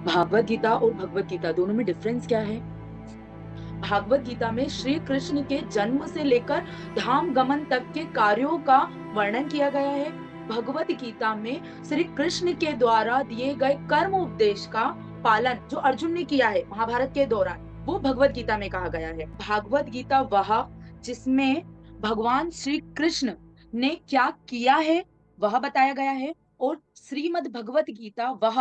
भागवत गीता और भगवत गीता दोनों में डिफरेंस क्या है? भागवत गीता में श्री कृष्ण के जन्म से लेकर धाम गमन तक के कार्यों का वर्णन किया गया है। भगवत गीता में श्री कृष्ण के द्वारा दिए गए कर्म उपदेश का पालन जो अर्जुन ने किया है महाभारत के दौरान, वो भगवत गीता में कहा गया है। भागवत गीता वह जिसमें भगवान श्री कृष्ण ने क्या किया है वह बताया गया है, और श्रीमद् भगवत गीता वह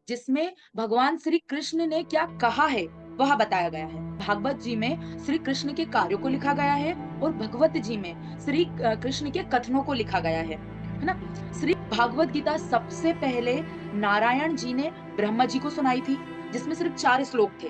जिसमें भगवान श्री कृष्ण ने क्या कहा है वह बताया गया है। भागवत जी में श्री कृष्ण के कार्यों को लिखा गया है और भगवत जी में श्री कृष्ण के कथनों को लिखा गया है ना? श्री भागवत गीता सबसे पहले नारायण जी ने ब्रह्मा जी को सुनाई थी, जिसमें सिर्फ 4 श्लोक थे।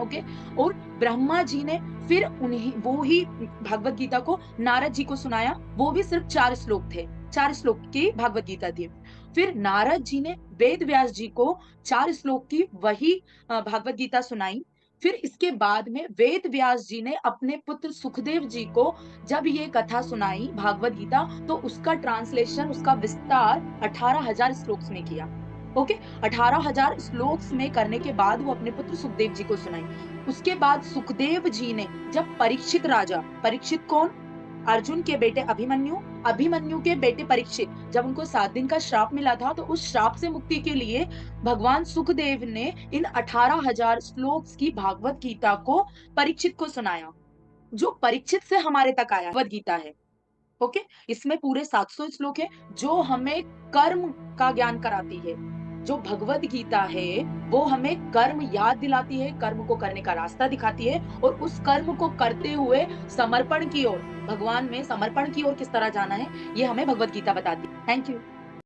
ओके। और ब्रह्मा जी ने फिर उन्हें वो ही भागवत गीता को नारद जी को सुनाया, वो भी सिर्फ 4 श्लोक थे। 4 श्लोक की भागवत गीता थी। फिर नारद जी ने वेद व्यास जी को 4 श्लोक की वही भागवत गीता सुनाई। फिर इसके बाद में वेद व्यास जी ने अपने पुत्र सुखदेव जी को जब ये कथा सुनाई भागवत गीता, तो उसका ट्रांसलेशन, उसका विस्तार 18,000 श्लोक्स में किया। ओके। 18,000 श्लोक्स में करने के बाद वो अपने पुत्र सुखदेव जी को सुनाई। उसके बाद सुखदेव जी ने जब परीक्षित राजा, परीक्षित कौन? अर्जुन के बेटे अभिमन्यु, अभिमन्यु के बेटे परीक्षित, जब उनको 7 दिन का श्राप मिला था, तो उस श्राप से मुक्ति के लिए भगवान सुखदेव ने इन 18,000 श्लोक्स की भागवत गीता को परीक्षित को सुनाया, जो परीक्षित से हमारे तक आया भगवत गीता है। ओके। इसमें पूरे 700 श्लोक है जो हमें कर्म का ज्ञान कराती है। जो भगवत गीता है वो हमें कर्म याद दिलाती है, कर्म को करने का रास्ता दिखाती है, और उस कर्म को करते हुए समर्पण की ओर, भगवान में समर्पण की ओर किस तरह जाना है, ये हमें भगवत गीता बताती है। Thank you.